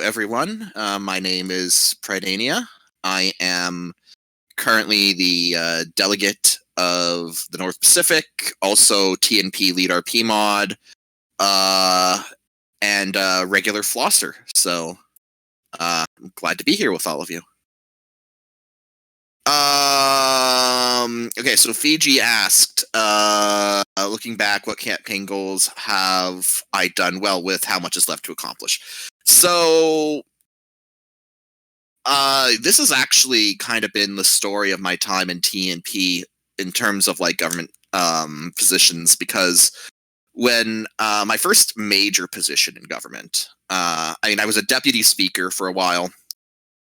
everyone. My name is Prydania. I am currently the delegate of the North Pacific, also TNP lead RP mod, and regular flosser. So I'm glad to be here with all of you. Okay, so Fiji asked, looking back, what campaign goals have I done well with? How much is left to accomplish? So this has actually kind of been the story of my time in TNP in terms of like government positions, because when my first major position in government, I was a deputy speaker for a while.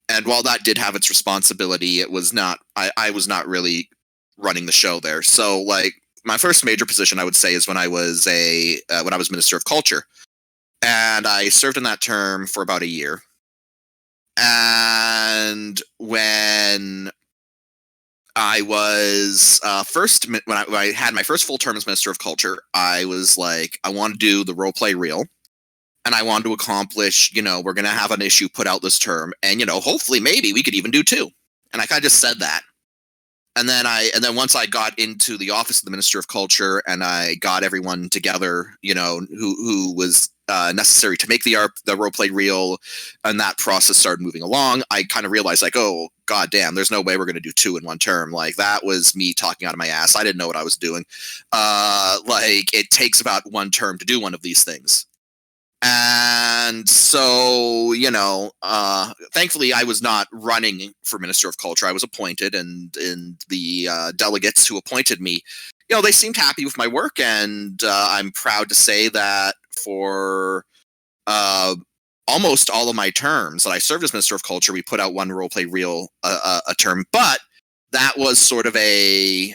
And while that did have its responsibility, it was not. I was not really running the show there. So, like, my first major position, I would say, is when I was Minister of Culture, and I served in that term for about a year. And when I was when I had my first full term as Minister of Culture, I was like, I want to do the role play reel. And I wanted to accomplish, we're going to have an issue put out this term. And, hopefully maybe we could even do two. And I kind of just said that. And then once I got into the office of the Minister of Culture and I got everyone together, who was necessary to make the roleplay reel, and that process started moving along, I kind of realized, like, oh, god damn, there's no way we're going to do two in one term. Like, that was me talking out of my ass. I didn't know what I was doing. It takes about one term to do one of these things. And so, thankfully, I was not running for Minister of Culture. I was appointed, and the delegates who appointed me, they seemed happy with my work. And I'm proud to say that for almost all of my terms that I served as Minister of Culture, we put out one roleplay reel a term. But that was sort of a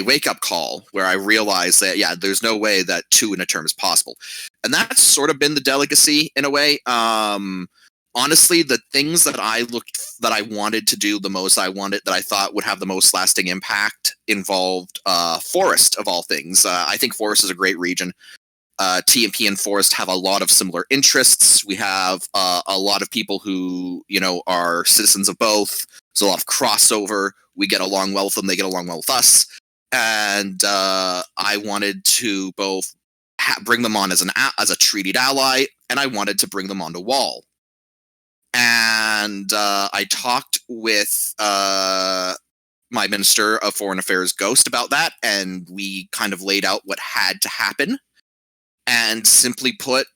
wake-up call where I realized that, there's no way that two in a term is possible. And that's sort of been the delegacy in a way. Honestly, the things that I wanted to do the most, that I thought would have the most lasting impact involved Forest, of all things. I think Forest is a great region. TNP and Forest have a lot of similar interests. We have a lot of people who, are citizens of both. There's a lot of crossover. We get along well with them. They get along well with us. And I wanted to both bring them on as a treated ally, and I wanted to bring them onto Wall. And I talked with my Minister of Foreign Affairs, Ghost, about that, and we kind of laid out what had to happen. And simply put,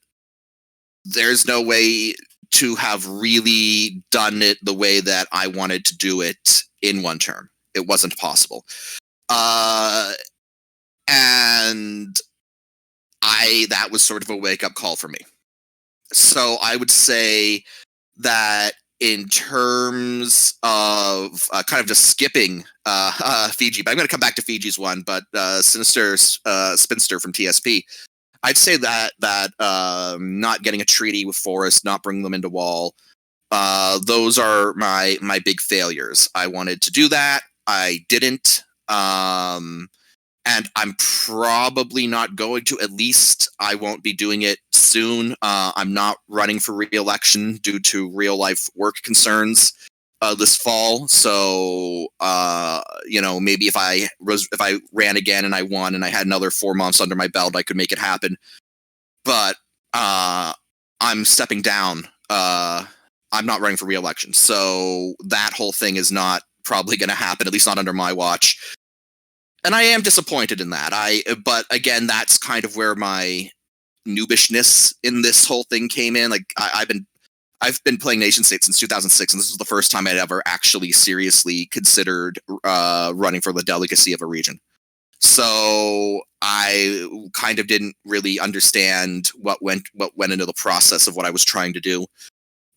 there's no way to have really done it the way that I wanted to do it in one term. It wasn't possible. And that was sort of a wake-up call for me. So I would say that in terms of kind of just skipping Fiji, but I'm going to come back to Fiji's one, but Sinister Spinster from TSP, I'd say that not getting a treaty with Forest, not bringing them into Wall, those are my big failures. I wanted to do that. I didn't. And I'm probably not going to. At least I won't be doing it soon. I'm not running for re-election due to real-life work concerns this fall. So, maybe if I ran again and I won and I had another 4 months under my belt, I could make it happen. But I'm stepping down. I'm not running for re-election. So that whole thing is not probably going to happen, at least not under my watch. And I am disappointed in that. But again, that's kind of where my noobishness in this whole thing came in. Like, I've been playing nation state since 2006, and this was the first time I'd ever actually seriously considered running for the delegacy of a region. So I kind of didn't really understand what went into the process of what I was trying to do.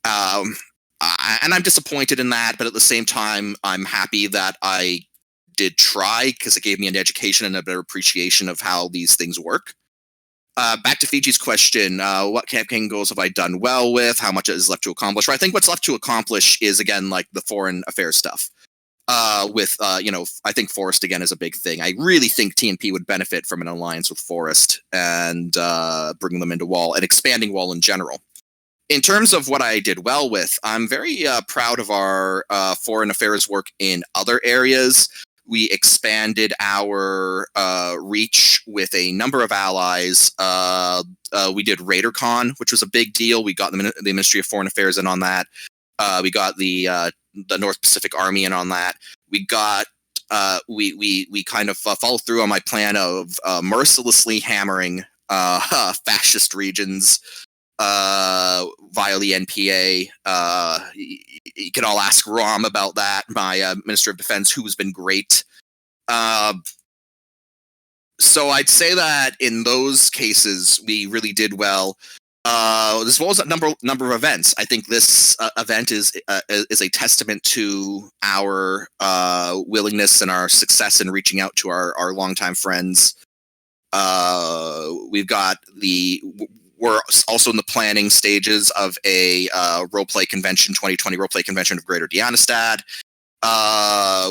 And I'm disappointed in that, but at the same time, I'm happy that I did try, because it gave me an education and a better appreciation of how these things work. Back to Fiji's question, what campaign goals have I done well with? How much is left to accomplish? Well, I think what's left to accomplish is, again, like the foreign affairs stuff. I think Forest, again, is a big thing. I really think TNP would benefit from an alliance with Forest and bringing them into Wall and expanding Wall in general. in terms of what I did well with, I'm very proud of our foreign affairs work in other areas. We expanded our reach with a number of allies. We did RaiderCon, which was a big deal. We got the Ministry of Foreign Affairs in on that. We got the North Pacific Army in on that. We got we kind of followed through on my plan of mercilessly hammering fascist regions via the NPA. You can all ask Rom about that, my Minister of Defense, who has been great. So I'd say that in those cases, we really did well. As well as a number of events. I think this event is a testament to our willingness and our success in reaching out to our longtime friends. We're also in the planning stages of a roleplay convention, 2020 roleplay convention of Greater Dianastad.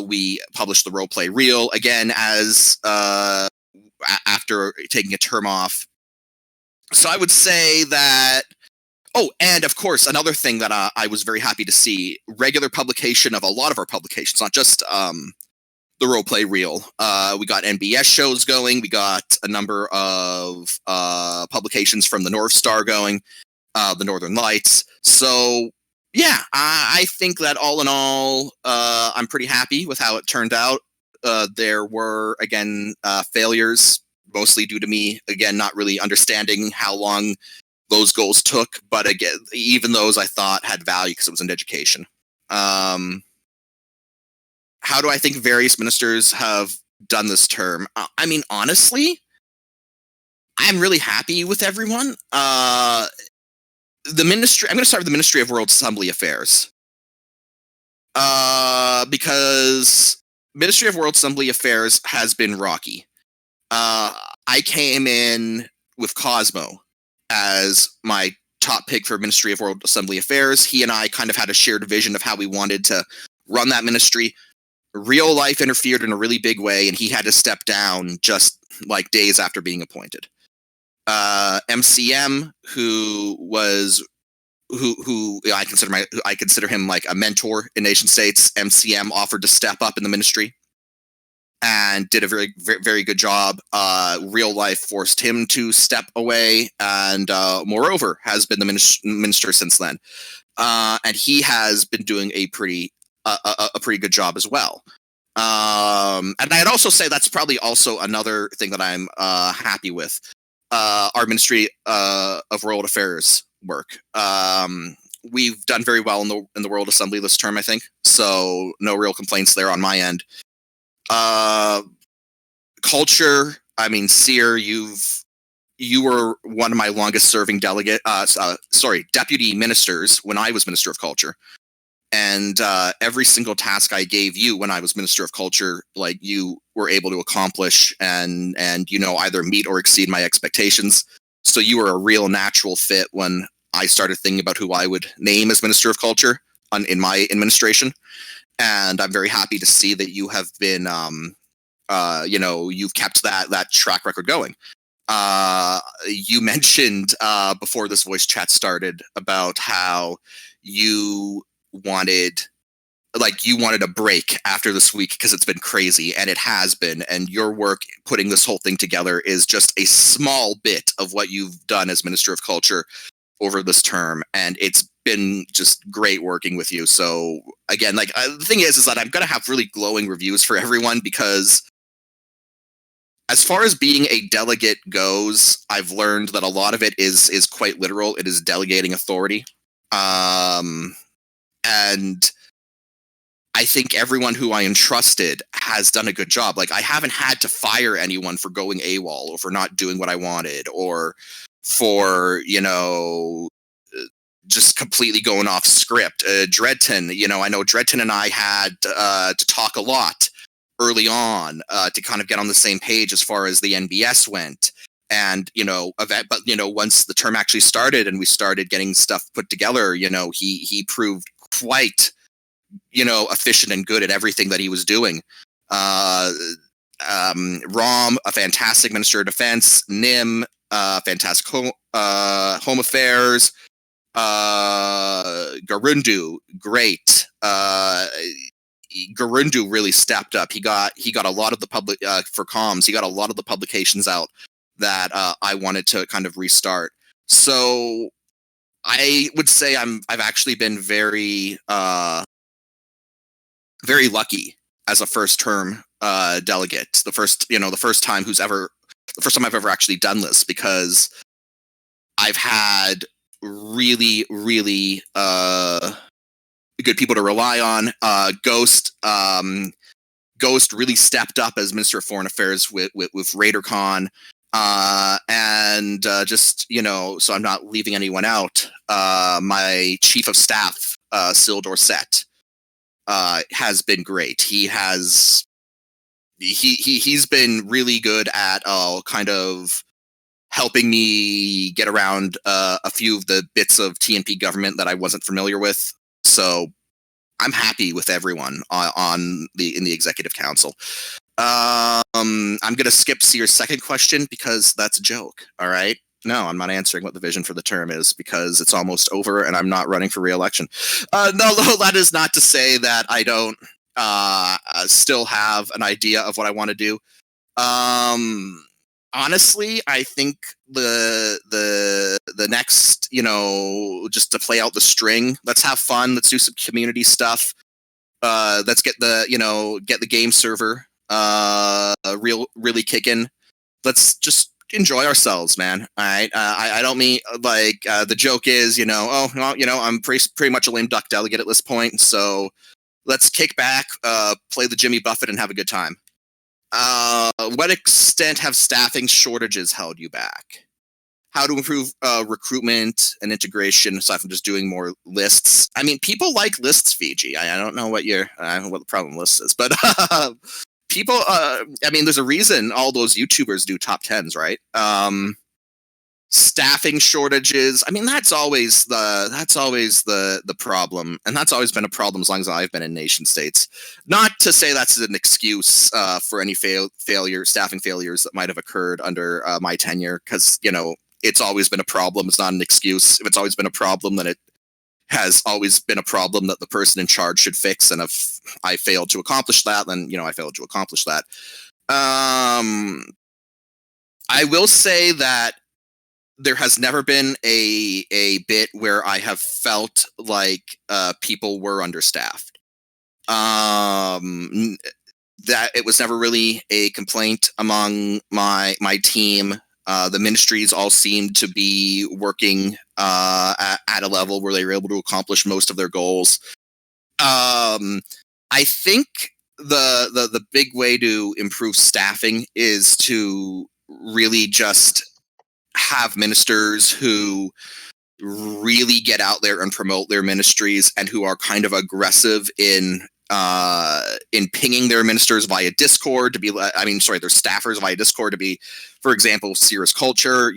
We published the roleplay reel again as after taking a term off. So I would say that. Oh, and of course, another thing that I was very happy to see: regular publication of a lot of our publications, not just the roleplay reel. We got NBS shows going. We got a number of publications from the North Star going, the Northern Lights. So yeah, I think that all in all, I'm pretty happy with how it turned out. There were again failures, mostly due to me again not really understanding how long those goals took. But again, even those I thought had value because it was in education. How do I think various ministers have done this term? I mean, honestly, I'm really happy with everyone. The ministry. I'm going to start with the Ministry of World Assembly Affairs, because Ministry of World Assembly Affairs has been rocky. I came in with Cosmo as my top pick for Ministry of World Assembly Affairs. He and I kind of had a shared vision of how we wanted to run that ministry. Real life interfered in a really big way, and he had to step down just like days after being appointed. MCM, who I consider him like a mentor in nation states. MCM offered to step up in the ministry and did a very, very, very good job. Real life forced him to step away, and moreover has been the minister since then. And he has been doing a pretty good job as well. And I'd also say that's probably also another thing that I'm happy with. Our Ministry of World Affairs work. We've done very well in the World Assembly this term, I think. So no real complaints there on my end. Culture. I mean, Seer, you were one of my longest serving deputy ministers when I was Minister of Culture. And every single task I gave you when I was Minister of Culture, like, you were able to accomplish and either meet or exceed my expectations. So you were a real natural fit when I started thinking about who I would name as Minister of Culture in my administration. And I'm very happy to see that you have been, you've kept that track record going. You mentioned before this voice chat started about how you wanted a break after this week because it's been crazy, and it has been. And your work putting this whole thing together is just a small bit of what you've done as Minister of Culture over this term, and it's been just great working with you. So again, the thing is that I'm going to have really glowing reviews for everyone, because as far as being a delegate goes, I've learned that a lot of it is quite literal. It is delegating authority. And I think everyone who I entrusted has done a good job. Like, I haven't had to fire anyone for going AWOL or for not doing what I wanted, or for, just completely going off script. Dredton, I know Dredton and I had to talk a lot early on to kind of get on the same page as far as the NBS went. And, once the term actually started and we started getting stuff put together, he proved quite, efficient and good at everything that he was doing. Rom, a fantastic Minister of Defense. Nim, fantastic home affairs. Garundu, great. Garundu really stepped up. He got a lot of the public for comms. He got a lot of the publications out that I wanted to kind of restart. So I would say I've actually been very very lucky as a first term delegate. The first time I've ever actually done this, because I've had really good people to rely on. Ghost really stepped up as Minister of Foreign Affairs with RaiderCon, and just so I'm not leaving anyone out. My Chief of Staff, Syl Dorset, has been great. He's been really good at kind of helping me get around a few of the bits of TNP government that I wasn't familiar with. So I'm happy with everyone in the executive council. I'm gonna skip your second question because that's a joke. All right. No, I'm not answering what the vision for the term is, because it's almost over and I'm not running for re-election. No, that is not to say that I don't still have an idea of what I want to do. Honestly, I think the next, just to play out the string, let's have fun. Let's do some community stuff. Let's get the game server really kicking. Let's just enjoy ourselves, man. All right. I don't mean like the joke is, I'm pretty much a lame duck delegate at this point. So let's kick back, play the Jimmy Buffett, and have a good time. What extent have staffing shortages held you back? How to improve recruitment and integration aside from just doing more lists? I mean, people like lists, Fiji. I don't know what the problem list is, but people. I mean, there's a reason all those YouTubers do top 10s, right? Staffing shortages. I mean, that's always the problem, and that's always been a problem as long as I've been in nation states. Not to say that's an excuse for any staffing failures that might have occurred under my tenure, because it's always been a problem. It's not an excuse. If it's always been a problem, then it has always been a problem that the person in charge should fix. And if I failed to accomplish that, then I failed to accomplish that. I will say that there has never been a bit where I have felt like people were understaffed. That it was never really a complaint among my team. The ministries all seemed to be working at a level where they were able to accomplish most of their goals. I think the big way to improve staffing is to really just have ministers who really get out there and promote their ministries, and who are kind of aggressive in pinging their ministers via Discord to be, their staffers via Discord to be, for example, Sears Culture.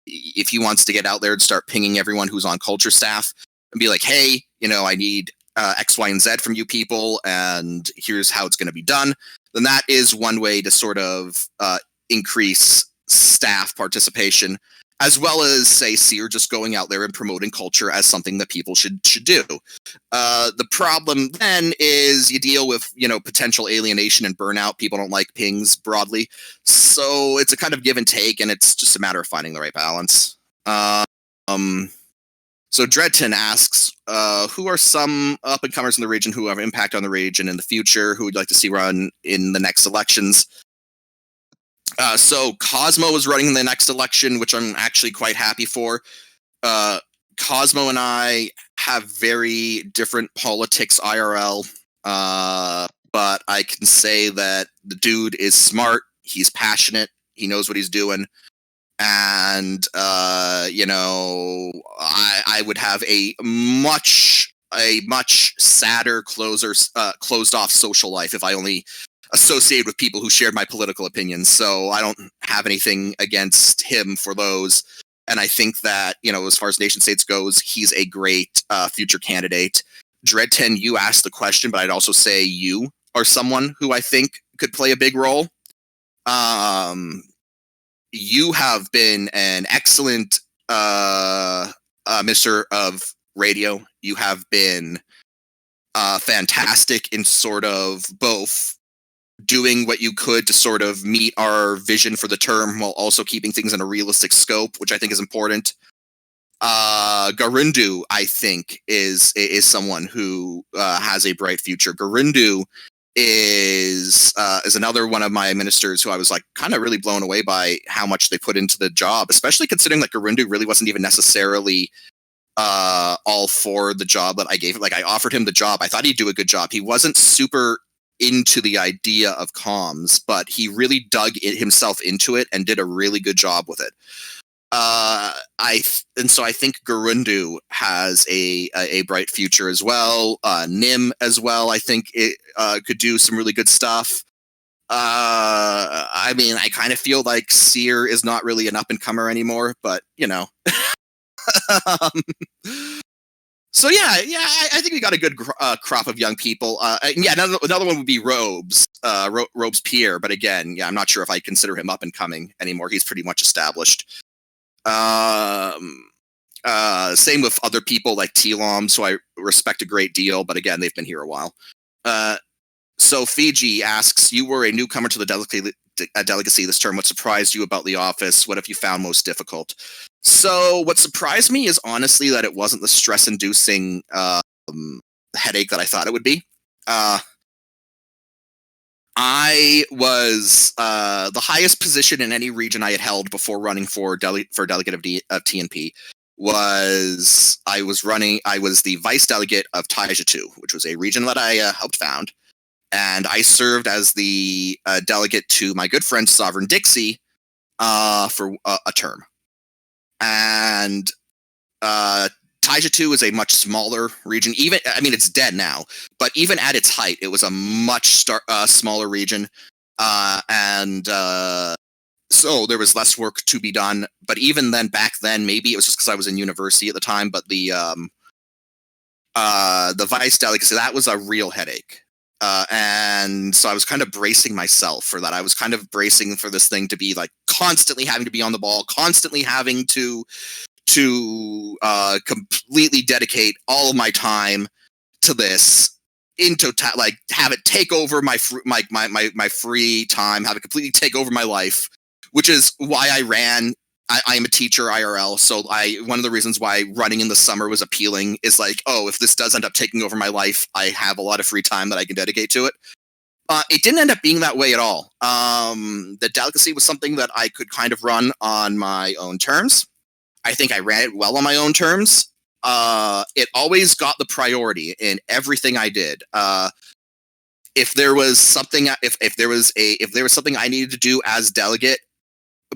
If he wants to get out there and start pinging everyone who's on culture staff and be like, hey, I need X, Y, and Z from you people, and here's how it's going to be done, then that is one way to sort of increase staff participation, as well as, say, Sear just going out there and promoting culture as something that people should do. The problem then is you deal with, potential alienation and burnout. People don't like pings broadly. So it's a kind of give and take, and it's just a matter of finding the right balance. So Dreadton asks, who are some up-and-comers in the region who have impact on the region in the future, who would like to see run in the next elections? So Cosmo is running in the next election, which I'm actually quite happy for. Cosmo and I have very different politics IRL, but I can say that the dude is smart. He's passionate. He knows what he's doing. And, I would have a much sadder, closed off social life if I only associated with people who shared my political opinions. So I don't have anything against him for those. And I think that, as far as nation states goes, he's a great future candidate. Dread10, you asked the question, but I'd also say you are someone who I think could play a big role. You have been an excellent Minister of Radio. You have been fantastic in sort of both doing what you could to sort of meet our vision for the term while also keeping things in a realistic scope, which I think is important. Garundu, I think, is someone who has a bright future. Garundu is another one of my ministers who I was like kind of really blown away by how much they put into the job, especially considering that Garundu really wasn't even necessarily all for the job that I gave him. Like, I offered him the job. I thought he'd do a good job. He wasn't super into the idea of comms, but he really dug himself into it and did a really good job with it. So I think Garundu has a bright future as well. Nim as well, I think it could do some really good stuff. I mean, I kind of feel like Seer is not really an up-and-comer anymore, but, you know. So yeah, I think we got a good crop of young people. Yeah, another one would be Robes, Robes Pierre, but again, yeah, I'm not sure if I consider him up-and-coming anymore. He's pretty much established. Same with other people like T-Loms, who I respect a great deal, but again, they've been here a while. So Fiji asks, you were a newcomer to the delegacy this term. What surprised you about the office? What have you found most difficult? So what surprised me is honestly that it wasn't the stress-inducing headache that I thought it would be. I was the highest position in any region I had held before running for delegate of TNP. I was the vice delegate of Taijutsu, which was a region that I helped found. And I served as the delegate to my good friend Sovereign Dixie for a term. And Taijutsu is a much smaller region. It's dead now, but even at its height, it was a much smaller region. So there was less work to be done. But even then, back then, maybe it was just because I was in university at the time, but the vice delegacy, that was a real headache. And so I was kind of bracing myself for that. I was kind of bracing for this thing to be like constantly having to be on the ball, constantly having to completely dedicate all of my time to this, like have it take over my free time, have it completely take over my life, which is why I ran. I am a teacher IRL, so one of the reasons why running in the summer was appealing is like, oh, if this does end up taking over my life, I have a lot of free time that I can dedicate to it. It didn't end up being that way at all. The delegacy was something that I could kind of run on my own terms. I think I ran it well on my own terms. It always got the priority in everything I did. If there was something I needed to do as delegate,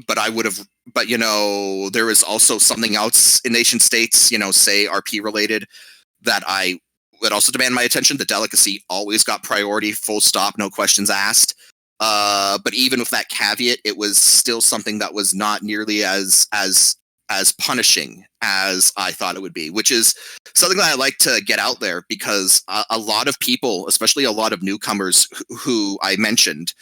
but there was also something else in nation states, say RP related, that I would also demand my attention. The delegacy always got priority, full stop, no questions asked. But even with that caveat, it was still something that was not nearly as punishing as I thought it would be, which is something that I like to get out there, because a lot of people, especially a lot of newcomers who I mentioned,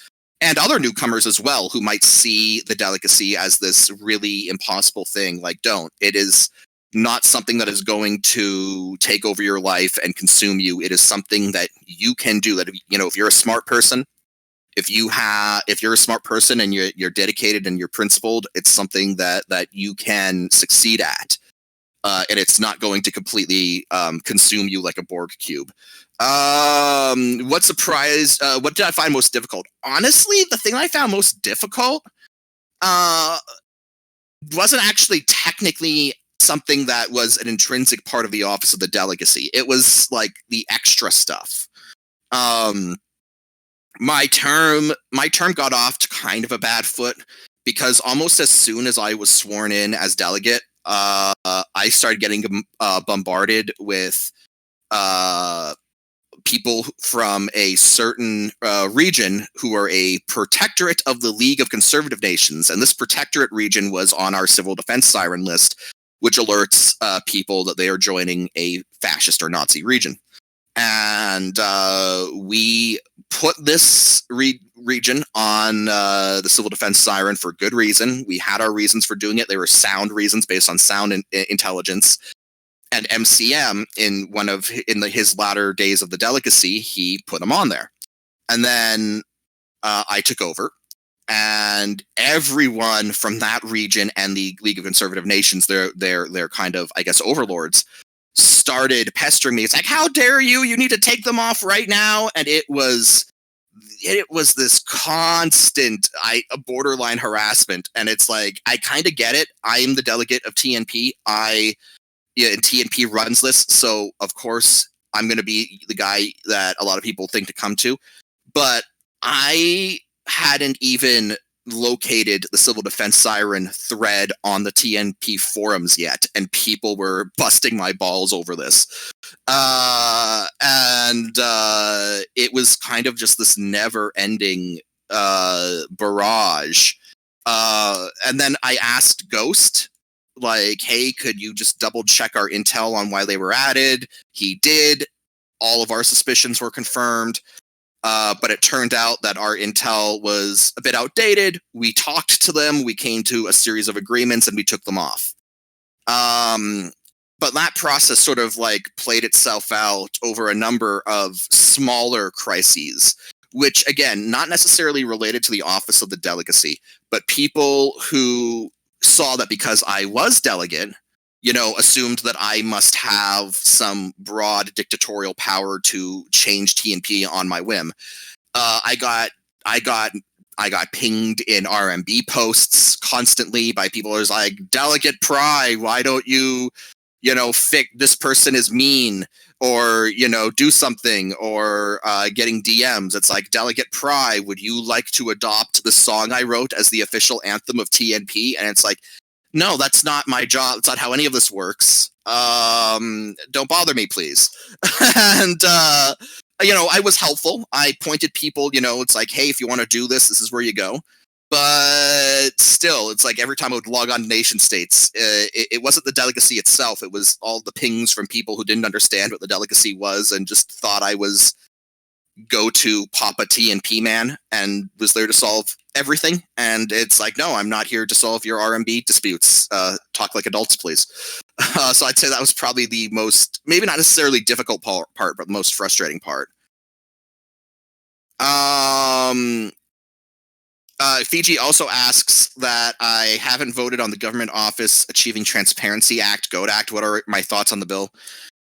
and other newcomers as well, who might see the delegacy as this really impossible thing, like, don't. It is not something that is going to take over your life and consume you. It is something that you can do. That if you're a smart person, if you're a smart person and you're dedicated and you're principled, it's something that you can succeed at, and it's not going to completely consume you like a Borg cube. What did I find most difficult? Honestly, the thing I found most difficult wasn't actually technically something that was an intrinsic part of the office of the delegacy. It was like the extra stuff. My term got off to kind of a bad foot, because almost as soon as I was sworn in as delegate, I started getting bombarded with people from a certain region who are a protectorate of the League of Conservative Nations, and this protectorate region was on our civil defense siren list, which alerts people that they are joining a fascist or Nazi region. And we put this region on the civil defense siren for good reason. We had our reasons for doing it. They were sound reasons based on sound intelligence. And MCM, in his latter days of the delegacy, he put him on there. And then I took over, and everyone from that region and the League of Conservative Nations, they're kind of, I guess, overlords, started pestering me. It's like, how dare you? You need to take them off right now. And it was this constant borderline harassment. And it's like, I kind of get it. I am the delegate of TNP. And TNP runs this, so of course I'm going to be the guy that a lot of people think to come to. But I hadn't even located the civil defense siren thread on the TNP forums yet, and people were busting my balls over this. And it was kind of just this never-ending barrage. And then I asked Ghost, like, hey, could you just double check our intel on why they were added? He did. All of our suspicions were confirmed. But it turned out that our intel was a bit outdated. We talked to them. We came to a series of agreements, and we took them off. But that process sort of like played itself out over a number of smaller crises, which, again, not necessarily related to the office of the delegacy, but people who saw that because I was delegate, assumed that I must have some broad dictatorial power to change TNP on my whim. I got pinged in RMB posts constantly by people who's like, Delegate Pry, why don't you, this person is mean, or, do something, or getting DMs. It's like, Delegate Pry, would you like to adopt the song I wrote as the official anthem of TNP? And it's like, no, that's not my job. It's not how any of this works. Don't bother me, please. And, I was helpful. I pointed people, it's like, hey, if you want to do this, this is where you go. But still, it's like every time I would log on to nation states, it wasn't the delegacy itself. It was all the pings from people who didn't understand what the delegacy was and just thought I was go-to Papa TNP man and was there to solve everything. And it's like, no, I'm not here to solve your RMB disputes. Talk like adults, please. So I'd say that was probably the most, maybe not necessarily difficult part, but the most frustrating part. Fiji also asks that I haven't voted on the Government Office Achieving Transparency Act, GOAT Act. What are my thoughts on the bill?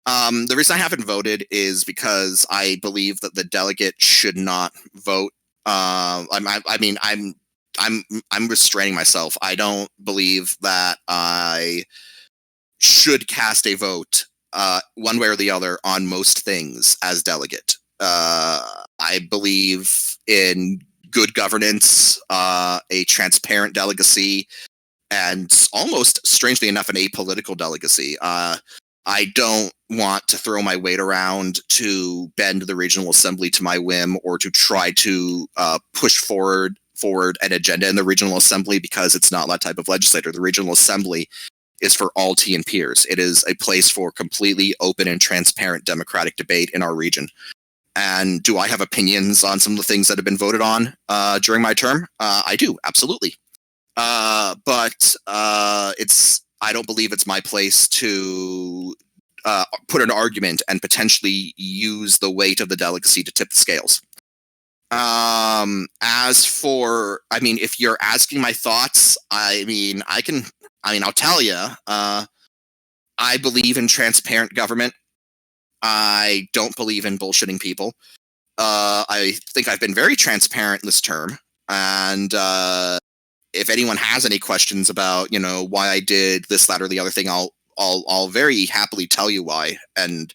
The reason I haven't voted is because I believe that the delegate should not vote. I'm restraining myself. I don't believe that I should cast a vote one way or the other on most things as delegate. I believe in good governance, a transparent delegacy, and almost, strangely enough, an apolitical delegacy. I don't want to throw my weight around to bend the regional assembly to my whim or to try to push forward an agenda in the regional assembly, because it's not that type of legislator. The regional assembly is for all TNPers. It is a place for completely open and transparent democratic debate in our region. And do I have opinions on some of the things that have been voted on during my term? I do, absolutely. But I don't believe it's my place to put an argument and potentially use the weight of the delegacy to tip the scales. As for, if you're asking my thoughts, I'll tell you, I believe in transparent government. I don't believe in bullshitting people. I think I've been very transparent this term, and if anyone has any questions about, why I did this, that, or the other thing, I'll very happily tell you why, and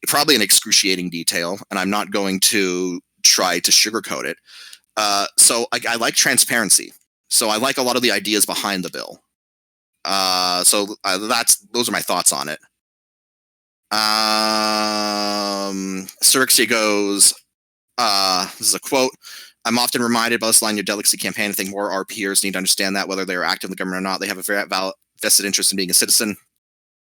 probably in excruciating detail, and I'm not going to try to sugarcoat it. So I like transparency. So I like a lot of the ideas behind the bill. Those are my thoughts on it. Sirixia goes, this is a quote, I'm often reminded by this line in your delegacy campaign, I think more our peers need to understand that whether they're active in the government or not, they have a very vested interest in being a citizen.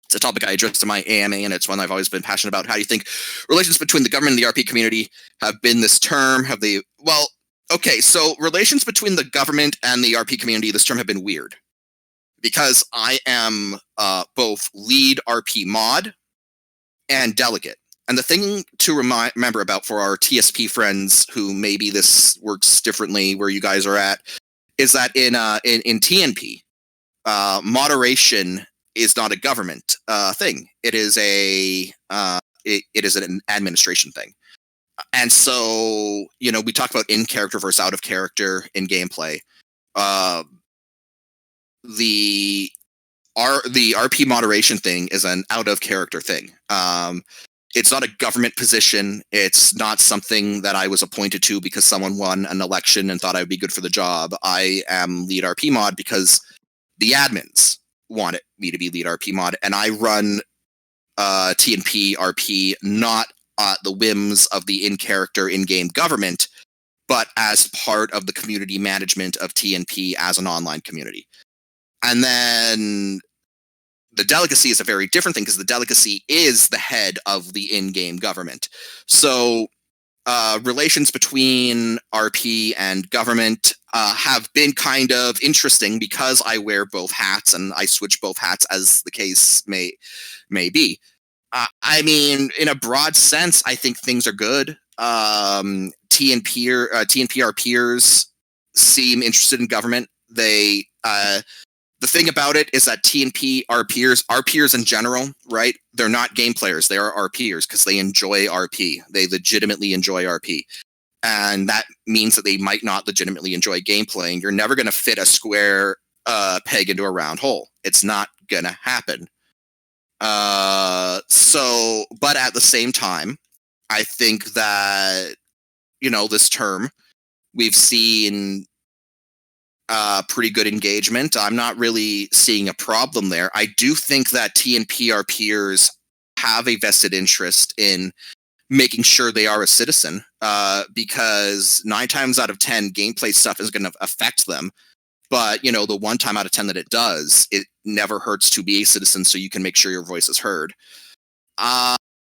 It's a topic I addressed in my AMA, and it's one I've always been passionate about. How do you think relations between the government and the RP community have been this term? So relations between the government and the RP community this term have been weird. because I am both lead RP mod and delegate. And the thing to remember about for our TSP friends who maybe this works differently where you guys are at is that in TNP, moderation is not a government thing. It is it is an administration thing. And so, we talk about in character versus out of character in gameplay. The RP moderation thing is an out of character thing. It's not a government position. It's not something that I was appointed to because someone won an election and thought I would be good for the job. I am lead RP mod because the admins wanted me to be lead RP mod, and I run TNP RP not the whims of the in-character in-game government, but as part of the community management of TNP as an online community. And then the delegacy is a very different thing because the delegacy is the head of the in-game government. So relations between RP and government have been kind of interesting because I wear both hats and I switch both hats as the case may be. I mean, in a broad sense, I think things are good. TNP RPers seem interested in government. They the thing about it is that TNP RPers in general, right? They're not game players. They are RPers because they enjoy RP. They legitimately enjoy RP. And that means that they might not legitimately enjoy game playing. You're never going to fit a square peg into a round hole. It's not going to happen. But at the same time, I think that, this term, we've seen pretty good engagement. I'm not really seeing a problem there. I do think that TNP RPers have a vested interest in making sure they are a citizen, because 9 times out of 10, gameplay stuff is going to affect them. But, the 1 time out of 10 that it does, it never hurts to be a citizen so you can make sure your voice is heard.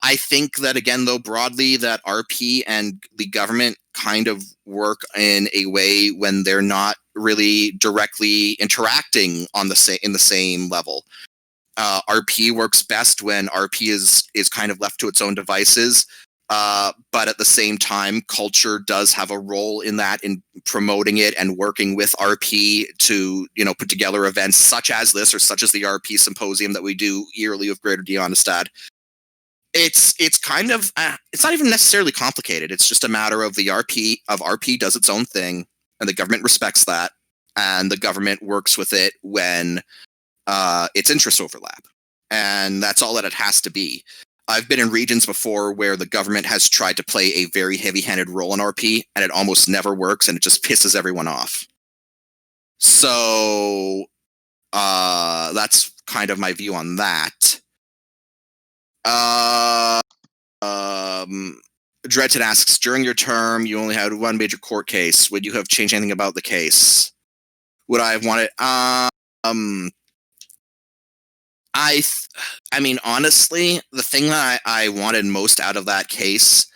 I think that, again, though, broadly, that RP and the government kind of work in a way when they're not really directly interacting in the same level. RP works best when RP is kind of left to its own devices. But at the same time, culture does have a role in that, in promoting it and working with RP to, put together events such as this or such as the RP symposium that we do yearly with Greater Dionestad. It's kind of it's not even necessarily complicated. It's just a matter of RP does its own thing, and the government respects that, and the government works with it when its interests overlap, and that's all that it has to be. I've been in regions before where the government has tried to play a very heavy-handed role in RP, and it almost never works, and it just pisses everyone off. So that's kind of my view on that. Dreadton asks, during your term, you only had 1 major court case. Would you have changed anything about the case? Would I have wanted? I mean, honestly, the thing that I wanted most out of that case,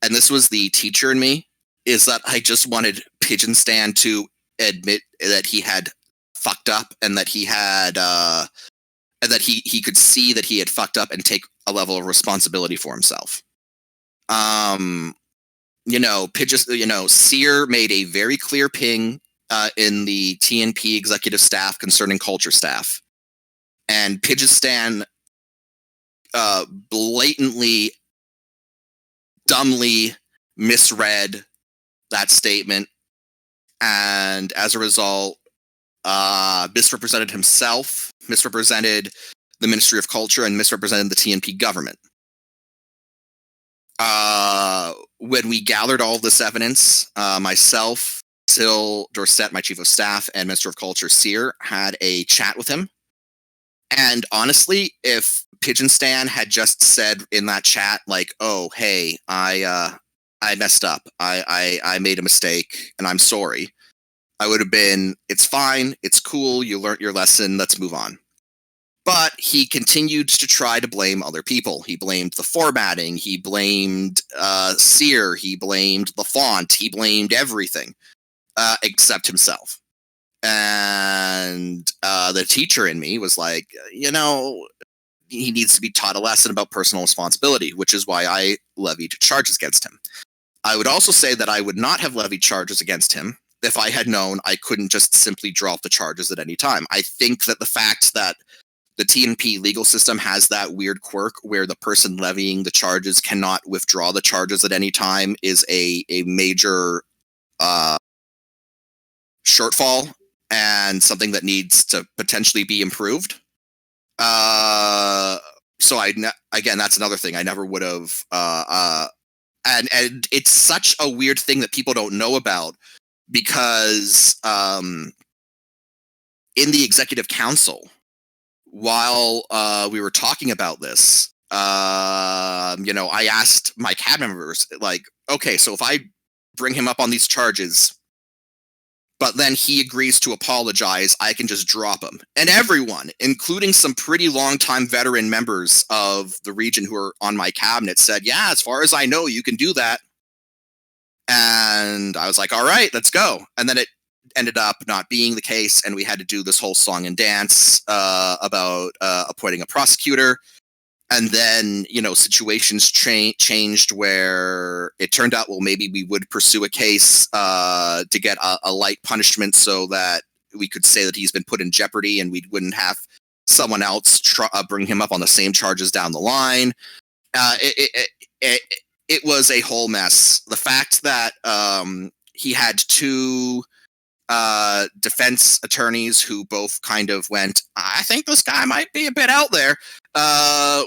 and this was the teacher in me, is that I just wanted Pigeon Stan to admit that he had fucked up and that he had and that he could see that he had fucked up and take a level of responsibility for himself. Seer made a very clear ping in the TNP executive staff concerning culture staff, and Pigeon Stan blatantly, dumbly misread that statement, and as a result, misrepresented himself, misrepresented the Ministry of Culture, and misrepresented the TNP government. When we gathered all this evidence, myself, Sil Dorset, my chief of staff, and Minister of Culture, Seer, had a chat with him. And honestly, if Pigeon Stan had just said in that chat, like, "Oh, hey, I messed up. I made a mistake, and I'm sorry," I would have been, "It's fine. It's cool. You learned your lesson. Let's move on." But he continued to try to blame other people. He blamed the formatting. He blamed Seer. He blamed the font. He blamed everything except himself. And the teacher in me was like, he needs to be taught a lesson about personal responsibility, which is why I levied charges against him. I would also say that I would not have levied charges against him if I had known I couldn't just simply drop the charges at any time. I think that the fact that the TNP legal system has that weird quirk where the person levying the charges cannot withdraw the charges at any time is a major shortfall and something that needs to potentially be improved. So again, that's another thing I never would have. And it's such a weird thing that people don't know about because in the executive council, while we were talking about this, I asked my cabinet members, like, okay, so if I bring him up on these charges, but then he agrees to apologize, I can just drop him. And everyone, including some pretty long-time veteran members of the region who are on my cabinet, said, yeah, as far as I know, you can do that. And I was like, all right, let's go. And then it ended up not being the case, and we had to do this whole song and dance about appointing a prosecutor. And then, situations changed where it turned out, well, maybe we would pursue a case to get a light punishment so that we could say that he's been put in jeopardy and we wouldn't have someone else bring him up on the same charges down the line. It was a whole mess. The fact that he had two defense attorneys who both kind of went, I think this guy might be a bit out there,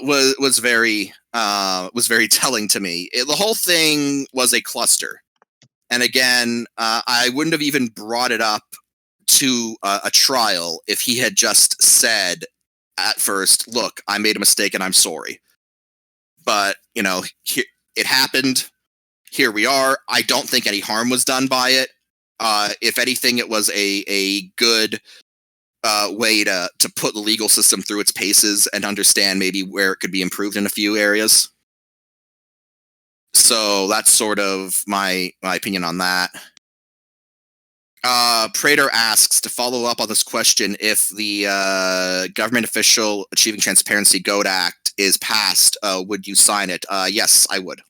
was very telling to me. The whole thing was a cluster. And again, I wouldn't have even brought it up to a trial if he had just said at first, look, I made a mistake and I'm sorry. But, it happened. Here we are. I don't think any harm was done by it. If anything, it was a good way to put the legal system through its paces and understand maybe where it could be improved in a few areas. So that's sort of my opinion on that. Prater asks, to follow up on this question, if the Government Official Achieving Transparency GOAT Act is passed, would you sign it? Yes, I would.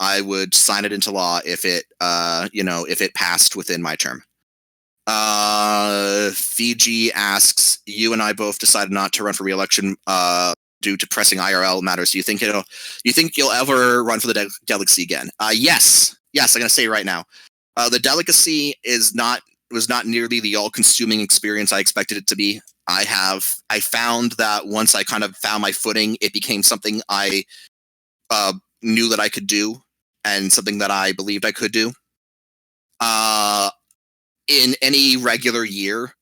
I would sign it into law if it passed within my term. Fiji asks, you and I both decided not to run for re-election due to pressing IRL matters. Do you think you'll ever run for the delegacy again? Yes, I'm going to say right now. The delegacy was not nearly the all-consuming experience I expected it to be. I found that once I kind of found my footing, it became something I knew that I could do and something that I believed I could do. In any regular year,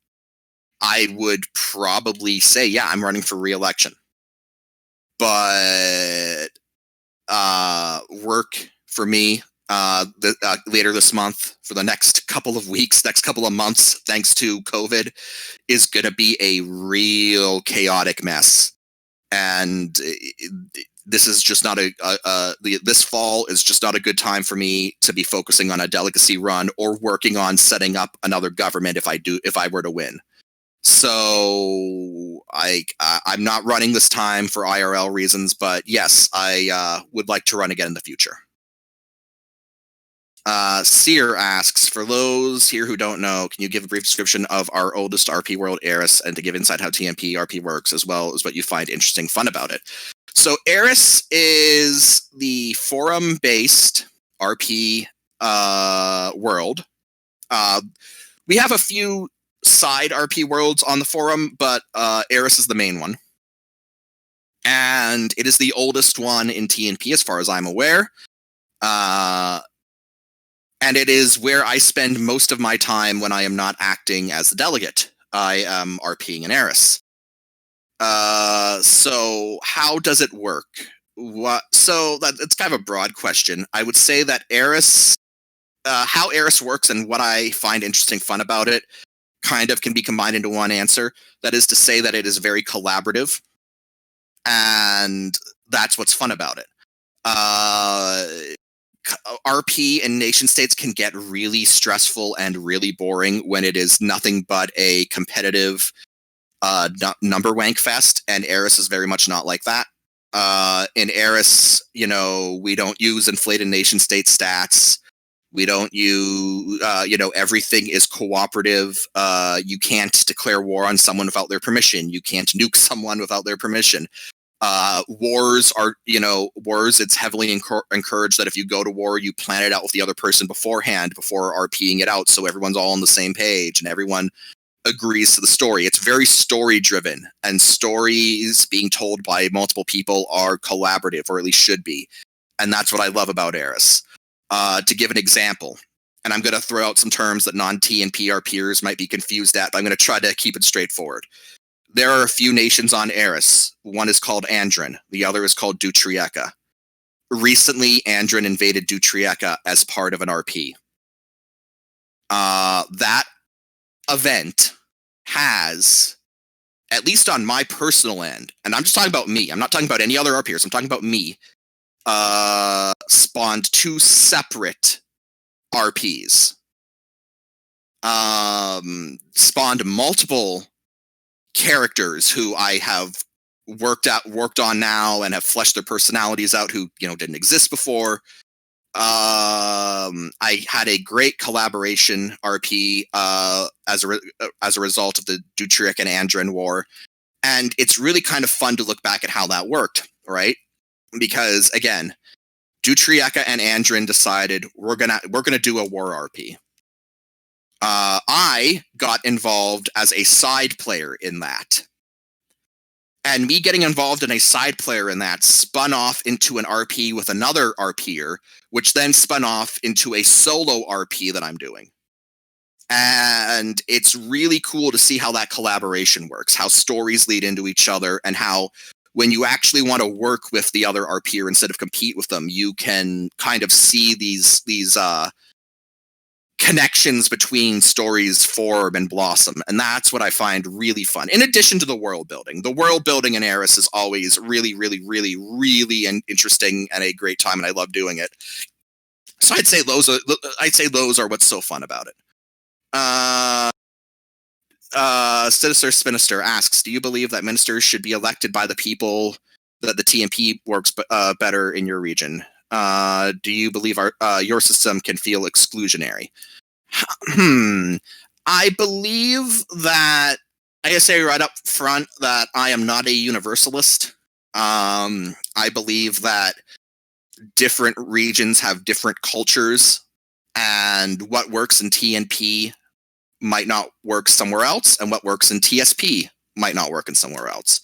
I would probably say, yeah, I'm running for re-election. But work for me later this month, for the next couple of weeks, next couple of months, thanks to COVID, is going to be a real chaotic mess. And this is just not this fall is just not a good time for me to be focusing on a delegacy run or working on setting up another government if I were to win. So I'm not running this time for IRL reasons, but yes, I would like to run again in the future. Seer asks, for those here who don't know, can you give a brief description of our oldest RP world, Eris, and to give insight how TNP RP works, as well as what you find interesting, fun about it? So Eris is the forum-based RP world. We have a few side RP worlds on the forum, but Eris is the main one. And it is the oldest one in TNP as far as I'm aware. And it is where I spend most of my time when I am not acting as the delegate. I am RPing in Eris. So how does it work? So it's kind of a broad question. I would say that Eris, how Eris works and what I find interesting, fun about it, kind of can be combined into one answer. That is to say that it is very collaborative, and that's what's fun about it. RP and nation states can get really stressful and really boring when it is nothing but a competitive number wank fest, and Eris is very much not like that. In Eris, we don't use inflated nation state stats. We don't use, everything is cooperative. You can't declare war on someone without their permission. You can't nuke someone without their permission. Wars, it's heavily encouraged that if you go to war, you plan it out with the other person beforehand before RPing it out, so everyone's all on the same page and everyone agrees to the story. It's very story driven, and stories being told by multiple people are collaborative, or at least should be. And that's what I love about Eris. To give an example, and I'm going to throw out some terms that non-TNP RPers might be confused at, but I'm going to try to keep it straightforward. There are a few nations on Eris. One is called Andrin. The other is called Dutrieka. Recently, Andrin invaded Dutrieka as part of an RP. That event has, at least on my personal end, and I'm just talking about me, I'm not talking about any other RPers, I'm talking about me, spawned 2 separate RPs. Spawned multiple characters who I have worked on now and have fleshed their personalities out, who didn't exist before. I had a great collaboration RP as a result of the Dutriek and Andrin war, and it's really kind of fun to look back at how that worked, right? Because again, Dutrieka and Andrin decided we're gonna do a war RP. I got involved as a side player in that. And me getting involved in a side player in that spun off into an RP with another RPer, which then spun off into a solo RP that I'm doing. And it's really cool to see how that collaboration works, how stories lead into each other, and how when you actually want to work with the other RPer instead of compete with them, you can kind of see these connections between stories form and blossom, and that's what I find really fun. In addition to the world building in Eris is always really, really, really, really interesting and a great time, and I love doing it. So I'd say those are what's so fun about it. Sinister Spinister asks, do you believe that ministers should be elected by the people, that the TNP works better in your region? Do you believe your system can feel exclusionary? I believe that, I say right up front that I am not a universalist. I believe that different regions have different cultures, and what works in TNP might not work somewhere else, and what works in TSP might not work in somewhere else.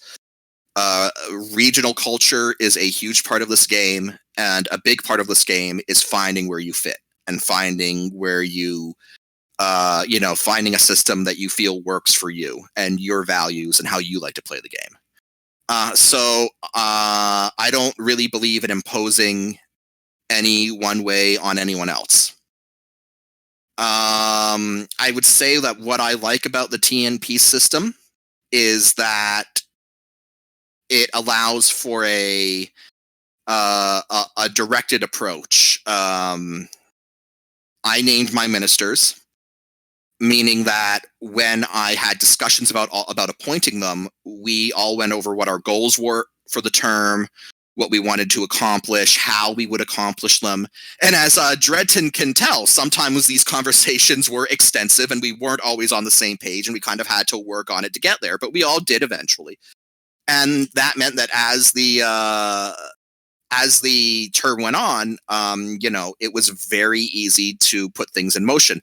Regional culture is a huge part of this game, and a big part of this game is finding where you fit and finding where you, finding a system that you feel works for you and your values and how you like to play the game. So I don't really believe in imposing any one way on anyone else. I would say that what I like about the TNP system is that it allows for a directed approach. I named my ministers, meaning that when I had discussions about appointing them, we all went over what our goals were for the term, what we wanted to accomplish, how we would accomplish them. And as Dredton can tell, sometimes these conversations were extensive and we weren't always on the same page, and we kind of had to work on it to get there, but we all did eventually. And that meant that as the term went on, it was very easy to put things in motion.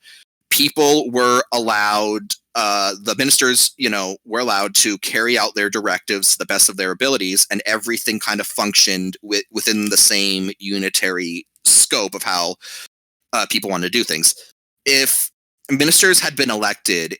People were allowed, the ministers, were allowed to carry out their directives to the best of their abilities, and everything kind of functioned within the same unitary scope of how people wanted to do things. If ministers had been elected,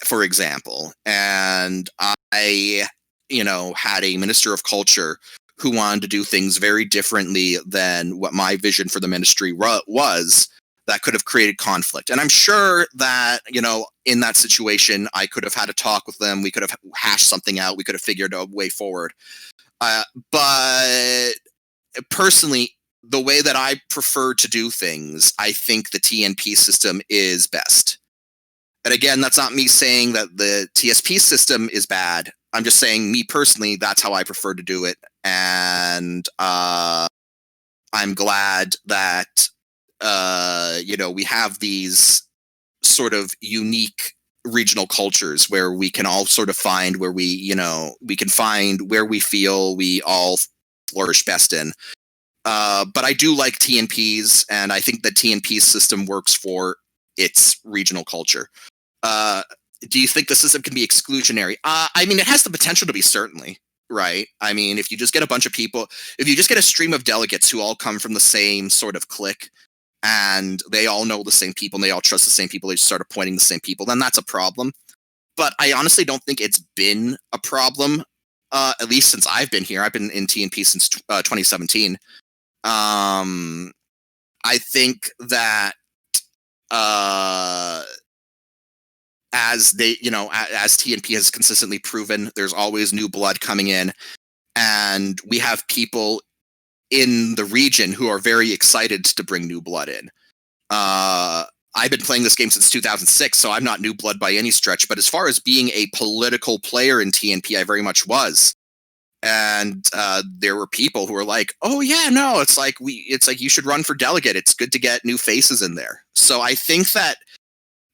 for example, and I, had a minister of culture who wanted to do things very differently than what my vision for the ministry was, that could have created conflict. And I'm sure that, in that situation, I could have had a talk with them. We could have hashed something out. We could have figured a way forward. But personally, the way that I prefer to do things, I think the TNP system is best. And again, that's not me saying that the TSP system is bad. I'm just saying, me personally, that's how I prefer to do it. And I'm glad that we have these sort of unique regional cultures where we can all sort of find where we can find where we feel we all flourish best in. But I do like TNPs, and I think the TNP system works for its regional culture. Do you think the system can be exclusionary? I mean, it has the potential to be, certainly, right? I mean, if you just get a bunch of people, if you just get a stream of delegates who all come from the same sort of clique, and they all know the same people, and they all trust the same people, they just start appointing the same people, then that's a problem. But I honestly don't think it's been a problem, at least since I've been here. I've been in TNP since 2017. I think that as TNP has consistently proven, there's always new blood coming in, and we have people in the region who are very excited to bring new blood in. I've been playing this game since 2006, so I'm not new blood by any stretch, but as far as being a political player in TNP, I very much was. And there were people who were like, "Oh yeah, no, it's like you should run for delegate. It's good to get new faces in there." So I think that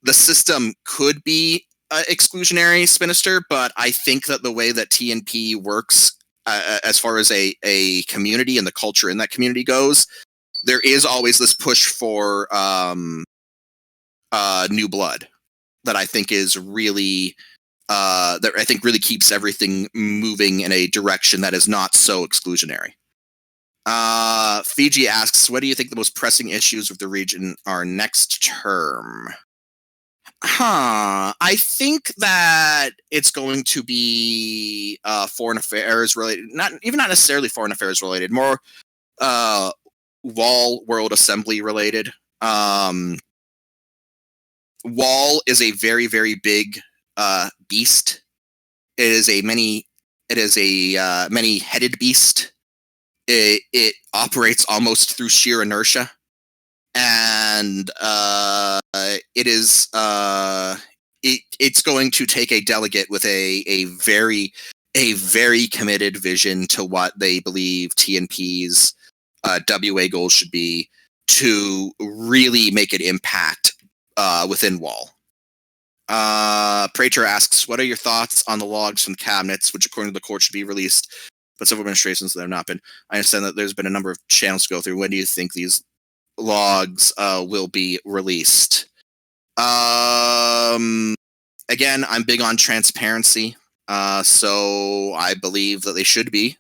the system could be exclusionary, Spinister, but I think that the way that TNP works, as far as a community and the culture in that community goes, there is always this push for new blood that I think is really that I think really keeps everything moving in a direction that is not so exclusionary. Fiji asks, what do you think the most pressing issues of the region are next term? I think that it's going to be foreign affairs related, not necessarily foreign affairs related, more Wall World Assembly related. Wall is a very, very big beast. It is a many-headed beast. It operates almost through sheer inertia, and it's going to take a delegate with a very committed vision to what they believe TNP's WA goals should be to really make an impact within Wall. Prater asks, what are your thoughts on the logs from cabinets, which according to the court should be released, but several administrations that have not been? I understand that there's been a number of channels to go through. When do you think these logs will be released? Again, I'm big on transparency, so I believe that they should be.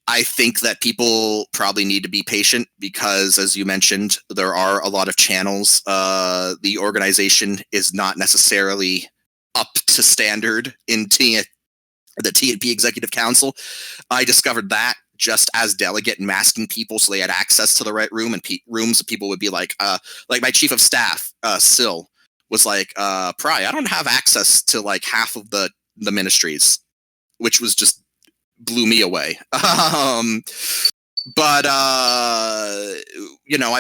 I think that people probably need to be patient because, as you mentioned, there are a lot of channels. The organization is not necessarily up to standard in the TNP Executive Council. I discovered that just as delegate and masking people so they had access to the right room, and rooms that people would be like my chief of staff, Sil, was like, Pry, I don't have access to like half of the ministries, which was just blew me away. But I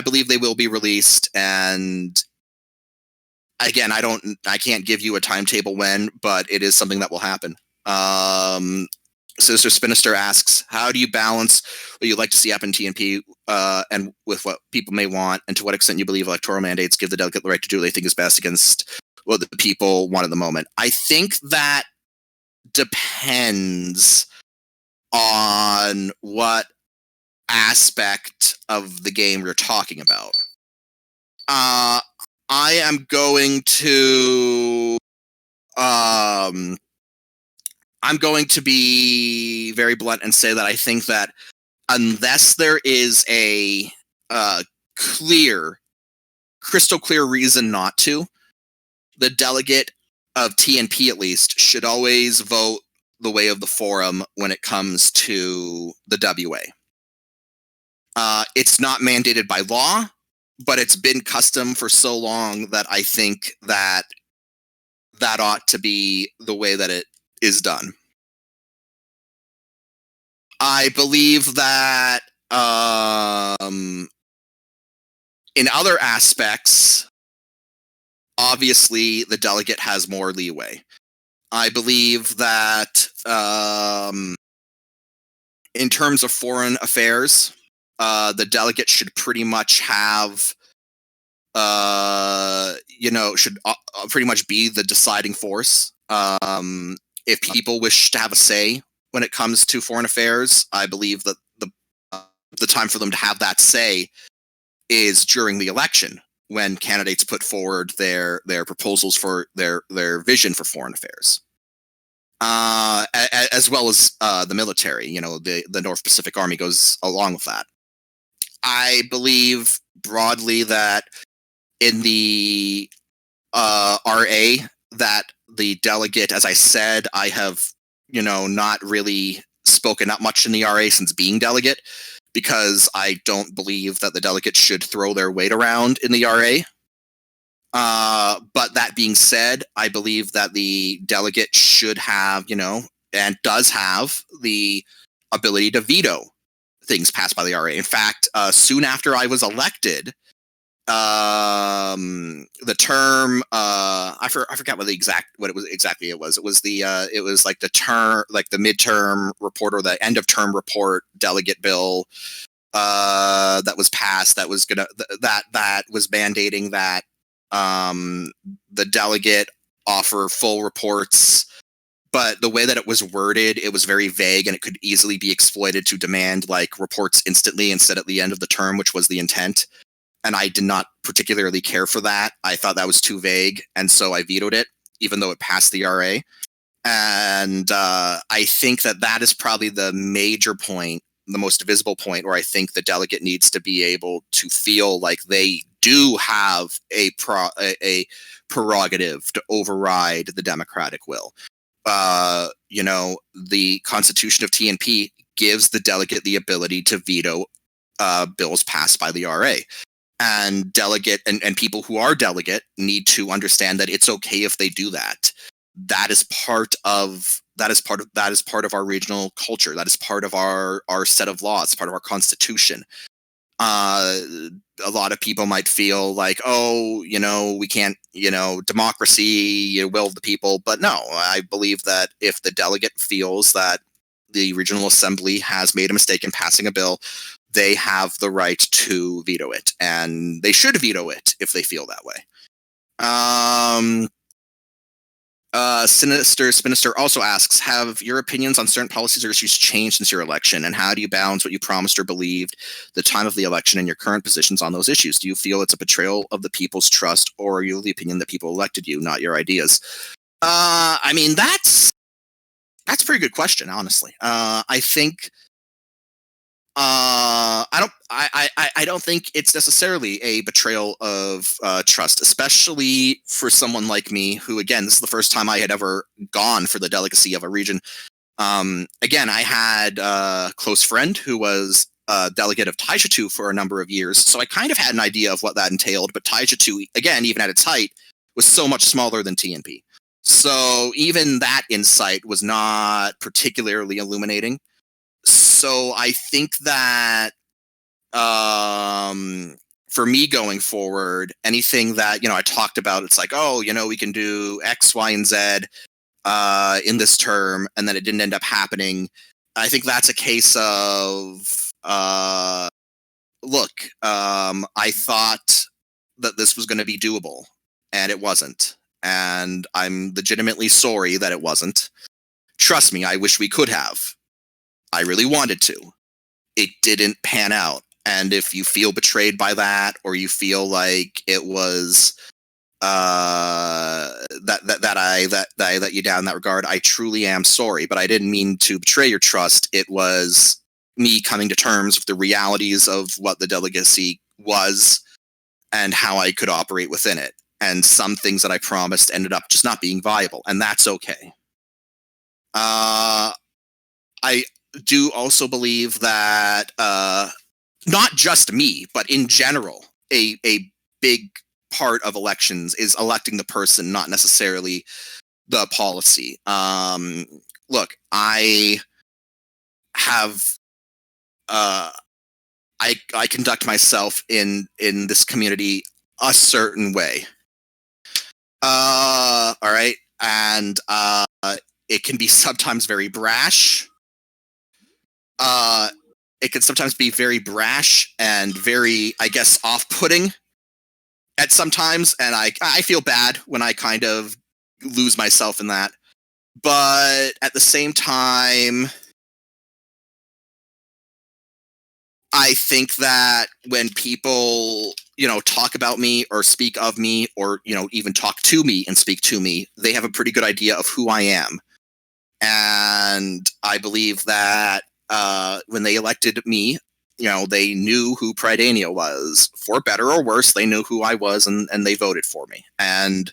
believe they will be released, and again, I can't give you a timetable when, but it is something that will happen. Sister Spinister asks, how do you balance what you'd like to see happen in TNP and with what people may want, and to what extent you believe electoral mandates give the delegate the right to do what they think is best against what the people want at the moment? I think that depends on what aspect of the game you're talking about. I am going to be very blunt and say that I think that unless there is a crystal clear reason not to, the delegate of TNP at least should always vote the way of the forum when it comes to the WA. It's not mandated by law, but it's been custom for so long that I think that ought to be the way that it is done. I believe that in other aspects, obviously the delegate has more leeway. I believe that in terms of foreign affairs, the delegate should pretty much have, should pretty much be the deciding force. If people wish to have a say when it comes to foreign affairs, I believe that the time for them to have that say is during the election, when candidates put forward their proposals for their vision for foreign affairs, as well as the military. The North Pacific Army goes along with that. I believe broadly that in the RA, that the delegate, as I said, I have not really spoken up much in the RA since being delegate, because I don't believe that the delegates should throw their weight around in the RA. But that being said, I believe that the delegate should have, and does have, the ability to veto things passed by the RA. In fact, soon after I was elected, the term, I forgot what it was exactly. It was like the midterm report, or the end of term report delegate bill that was passed, that was mandating that the delegate offer full reports. But the way that it was worded, it was very vague, and it could easily be exploited to demand reports instantly instead at the end of the term, which was the intent. And I did not particularly care for that. I thought that was too vague, and so I vetoed it, even though it passed the RA. And I think that is probably the major point, the most visible point, where I think the delegate needs to be able to feel like they do have a prerogative to override the democratic will. The Constitution of TNP gives the delegate the ability to veto bills passed by the RA. And delegate and people who are delegate need to understand that it's okay if they do that. That is part of our regional culture. That is part of our set of laws, part of our constitution. A lot of people might feel like, we can't, democracy, will of the people. But no, I believe that if the delegate feels that the regional assembly has made a mistake in passing a bill, they have the right to veto it, and they should veto it if they feel that way. Sinister Spinister also asks, have your opinions on certain policies or issues changed since your election, and how do you balance what you promised or believed the time of the election and your current positions on those issues? Do you feel it's a betrayal of the people's trust, or are you of the opinion that people elected you, not your ideas? I mean, that's a pretty good question, honestly. I think I don't think it's necessarily a betrayal of trust, especially for someone like me, who, again, this is the first time I had ever gone for the delegacy of a region. Again, I had a close friend who was a delegate of Taisha for a number of years, so I kind of had an idea of what that entailed. But Taisha, again, even at its height, was so much smaller than TNP. So even that insight was not particularly illuminating. So I think that for me going forward, anything that I talked about, it's like, we can do X, Y, and Z in this term, and then it didn't end up happening. I think that's a case of look, I thought that this was going to be doable, and it wasn't, and I'm legitimately sorry that it wasn't. Trust me, I wish we could have. I really wanted to. It didn't pan out. And if you feel betrayed by that, or you feel like it was that I let you down in that regard, I truly am sorry. But I didn't mean to betray your trust. It was me coming to terms with the realities of what the delegacy was and how I could operate within it. And some things that I promised ended up just not being viable, and that's okay. I do also believe that not just me, but in general, a big part of elections is electing the person, not necessarily the policy. Look, I have I conduct myself in this community a certain way. All right, and it can be sometimes very brash. It can sometimes be very brash and very, I guess, off-putting at sometimes, and I feel bad when I kind of lose myself in that. But at the same time, I think that when people, talk about me or speak of me or, even talk to me and speak to me, they have a pretty good idea of who I am. And I believe that when they elected me, they knew who Prydania was. For better or worse, they knew who I was, and they voted for me. And,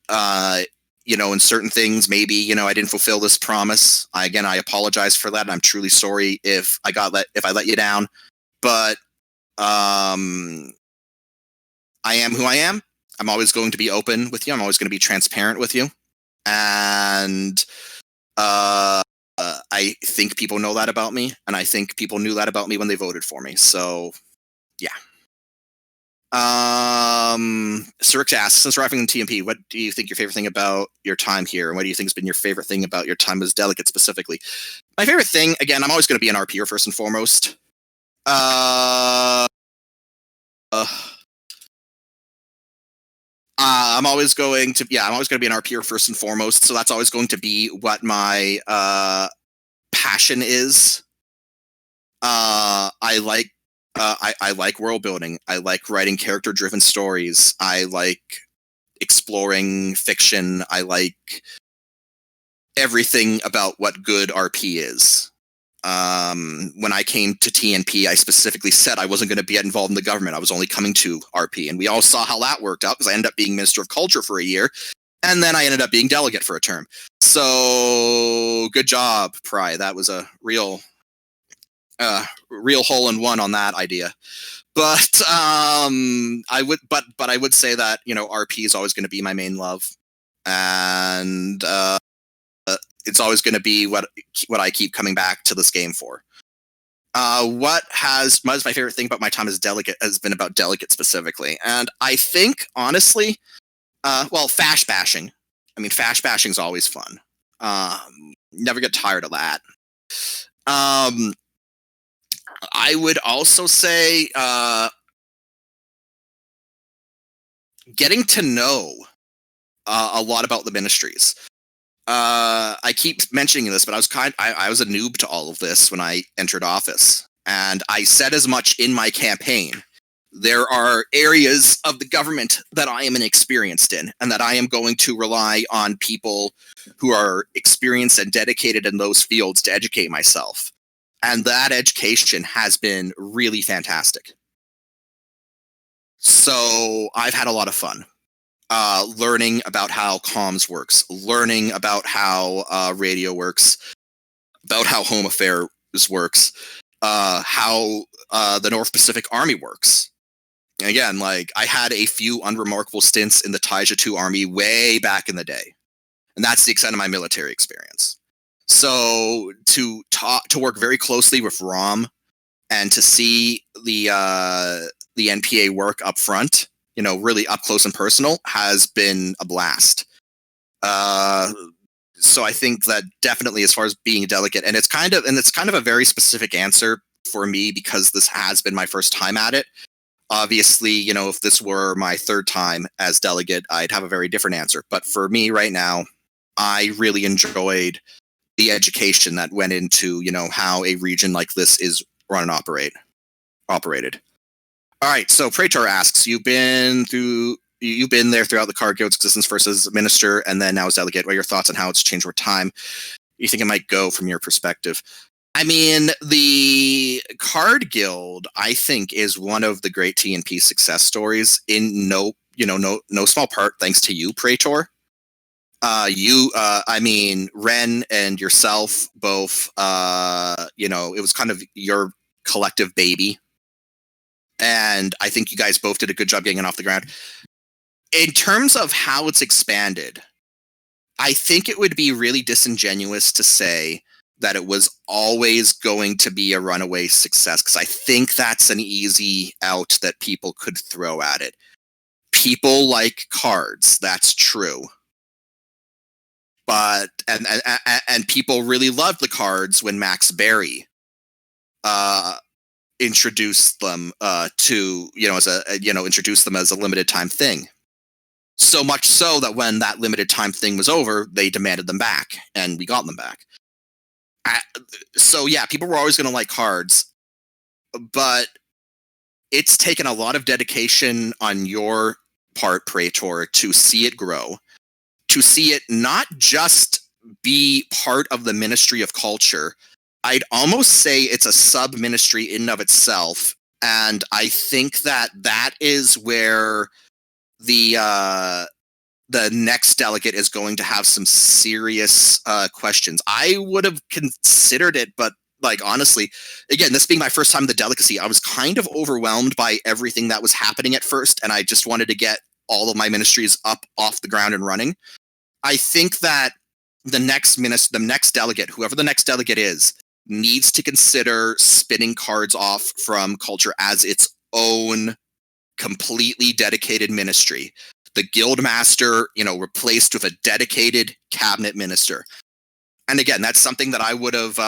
in certain things, maybe, I didn't fulfill this promise. I apologize for that. And I'm truly sorry if I let you down. But I am who I am. I'm always going to be open with you. I'm always going to be transparent with you. And I think people know that about me, and I think people knew that about me when they voted for me. So, yeah. Sirix asks, since arriving in TNP, what do you think your favorite thing about your time here, and what do you think has been your favorite thing about your time as delegate specifically? My favorite thing, again, I'm always going to be an RPer first and foremost. I'm always going to be an RPer first and foremost, so that's always going to be what my passion is. I like world building. I like writing character-driven stories. I like exploring fiction. I like everything about what good RP is. When I came to TNP, I specifically said I wasn't going to be involved in the government. I was only coming to RP, and we all saw how that worked out because I ended up being Minister of Culture for a year, and then I ended up being delegate for a term. So good job, Pry. That was a real hole-in-one on that idea. But I would say that RP is always going to be my main love, and it's always going to be what I keep coming back to this game for. What is my favorite thing about my time as delegate has been about delegate specifically, and I think honestly, fash bashing. I mean, fash bashing is always fun. Never get tired of that. I would also say getting to know a lot about the ministries. I keep mentioning this, but I was a noob to all of this when I entered office, and I said as much in my campaign. There are areas of the government that I am inexperienced in, and that I am going to rely on people who are experienced and dedicated in those fields to educate myself. And that education has been really fantastic. So I've had a lot of fun learning about how comms works, learning about how radio works, about how Home Affairs works, how the North Pacific Army works. And again, like, I had a few unremarkable stints in the Taija 2 Army way back in the day. And that's the extent of my military experience. So to work very closely with ROM and to see the NPA work up front, really up close and personal, has been a blast. So I think that definitely, as far as being a delegate, and it's kind of a very specific answer for me because this has been my first time at it. Obviously, if this were my third time as delegate, I'd have a very different answer. But for me right now, I really enjoyed the education that went into, how a region like this is run and operated. All right, so Praetor asks, you've been there throughout the Card Guild's existence first as minister and then now as delegate. What are your thoughts on how it's changed over time? You think it might go from your perspective? I mean, the Card Guild, I think, is one of the great TNP success stories in no small part thanks to you, Praetor. Ren and yourself both, it was kind of your collective baby. And I think you guys both did a good job getting it off the ground. In terms of how it's expanded, I think it would be really disingenuous to say that it was always going to be a runaway success, because I think that's an easy out that people could throw at it. People like cards, that's true. But and people really loved the cards when Max Berry introduced them to, as a introduced them as a limited time thing. So much so that when that limited time thing was over, they demanded them back, and we got them back. So yeah, people were always going to like cards, but it's taken a lot of dedication on your part, Praetor, to see it grow, to see it not just be part of the Ministry of Culture. I'd almost say it's a sub-ministry in and of itself, and I think that is where the next delegate is going to have some serious questions. I would have considered it, but honestly, again, this being my first time in the delicacy, I was kind of overwhelmed by everything that was happening at first, and I just wanted to get all of my ministries up off the ground and running. I think that the next delegate, whoever the next delegate is, needs to consider spinning cards off from culture as its own completely dedicated ministry. The guild master, replaced with a dedicated cabinet minister. And again, that's something that I would have,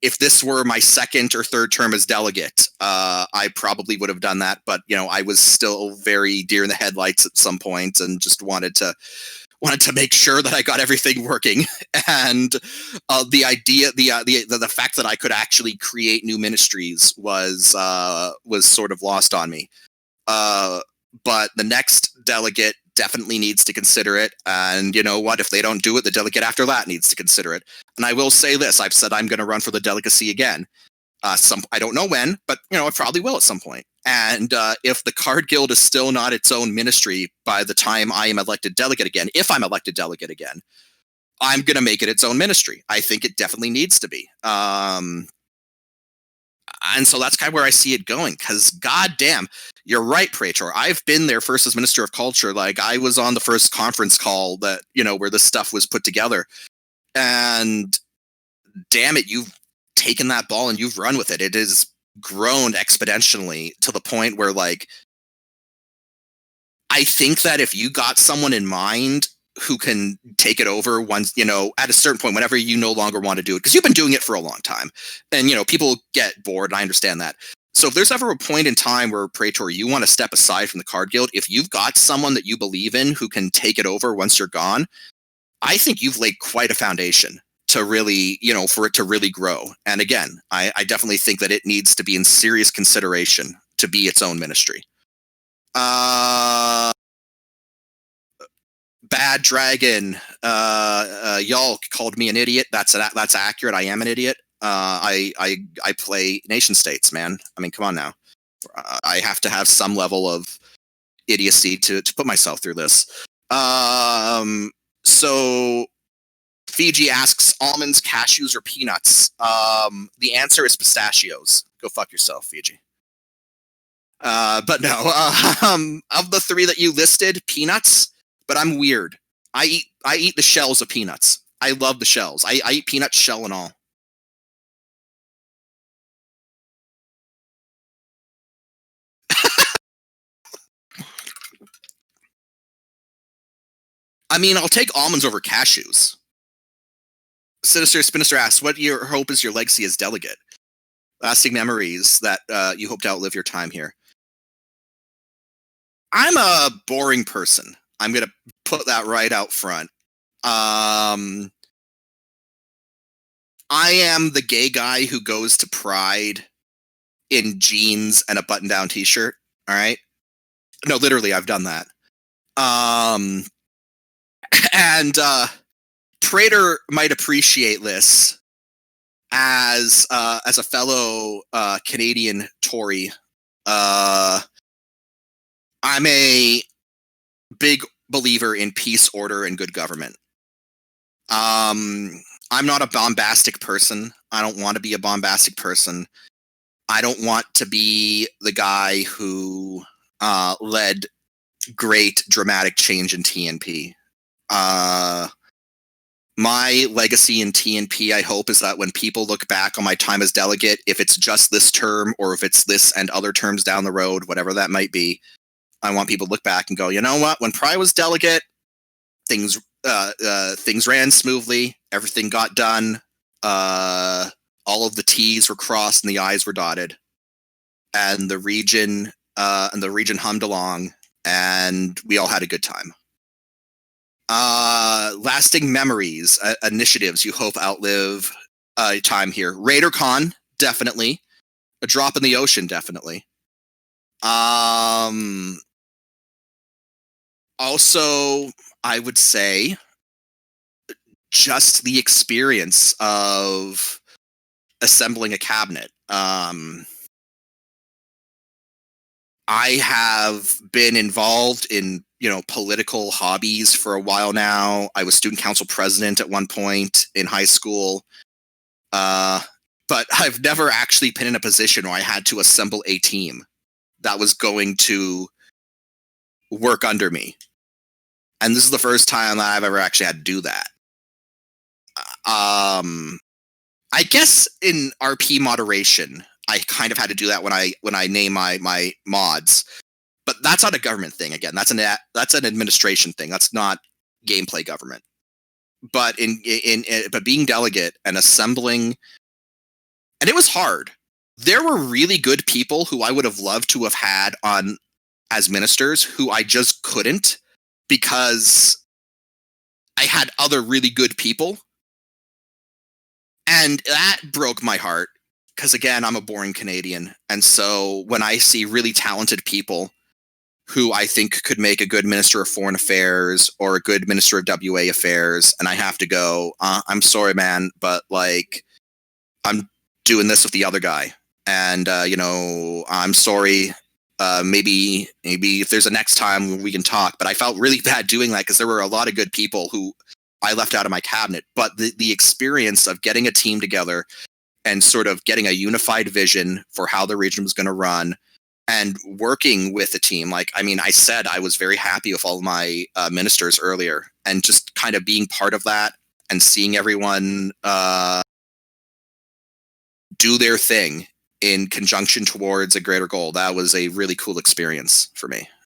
if this were my second or third term as delegate, I probably would have done that. But, I was still very deer in the headlights at some point and just wanted to make sure that I got everything working. And the idea, the fact that I could actually create new ministries was sort of lost on me. But the next delegate definitely needs to consider it. And you know what? If they don't do it, the delegate after that needs to consider it. And I will say this: I've said I'm going to run for the delegacy again. I don't know when, but I probably will at some point. And if the Card Guild is still not its own ministry by the time I am elected delegate again, if I'm elected delegate again, I'm going to make it its own ministry. I think it definitely needs to be. And so that's kind of where I see it going, because goddamn, you're right, Praetor. I've been there first as Minister of Culture. I was on the first conference call that, where this stuff was put together. And damn it, you've taken that ball and you've run with it. It has grown exponentially to the point where, I think that if you got someone in mind who can take it over once, at a certain point, whenever you no longer want to do it, because you've been doing it for a long time, and, people get bored, and I understand that. So if there's ever a point in time where, Praetor, you want to step aside from the Card Guild, if you've got someone that you believe in who can take it over once you're gone, I think you've laid quite a foundation to really, for it to really grow. And again, I definitely think that it needs to be in serious consideration to be its own ministry. Bad Dragon, y'all called me an idiot. That's accurate. I am an idiot. I play nation states, man. I mean, come on now. I have to have some level of idiocy to put myself through this. So Fiji asks, almonds, cashews, or peanuts? The answer is pistachios. Go fuck yourself, Fiji. But no, of the three that you listed, peanuts. But I'm weird. I eat the shells of peanuts. I love the shells. I eat peanuts, shell and all. I mean, I'll take almonds over cashews. Sinister Spinister asks, what your hope is your legacy as delegate? Lasting memories that you hope to outlive your time here. I'm a boring person. I'm going to put that right out front. I am the gay guy who goes to Pride in jeans and a button-down t-shirt. All right? No, literally, I've done that. And Prater might appreciate this as a fellow Canadian Tory. I'm a big believer in peace, order, and good government. I'm not a bombastic person. I don't want to be a bombastic person. I don't want to be the guy who led great dramatic change in TNP. My legacy in TNP, I hope, is that when people look back on my time as delegate, if it's just this term or if it's this and other terms down the road, whatever that might be, I want people to look back and go, you know what? When Pry was delegate, things ran smoothly. Everything got done. All of the T's were crossed and the I's were dotted, and the region hummed along, and we all had a good time. Lasting memories, initiatives you hope outlive time here. RaiderCon, definitely. A drop in the ocean, definitely. Also, I would say just the experience of assembling a cabinet. I have been involved in, political hobbies for a while now. I was student council president at one point in high school. But I've never actually been in a position where I had to assemble a team that was going to work under me. And this is the first time that I've ever actually had to do that. I guess in RP moderation, I kind of had to do that when I name my mods. But that's not a government thing. Again, that's an administration thing. That's not gameplay government. But but being delegate and assembling, and it was hard. There were really good people who I would have loved to have had on as ministers who I just couldn't, because I had other really good people. And that broke my heart, because again, I'm a boring Canadian. And so when I see really talented people who I think could make a good Minister of Foreign Affairs or a good Minister of WA Affairs, and I have to go, I'm sorry, man, but I'm doing this with the other guy. And, I'm sorry. Maybe if there's a next time we can talk. But I felt really bad doing that, because there were a lot of good people who I left out of my cabinet. But the experience of getting a team together and sort of getting a unified vision for how the region was going to run, and working with a team. I said I was very happy with all of my ministers earlier, and just kind of being part of that and seeing everyone do their thing in conjunction towards a greater goal. That was a really cool experience for me.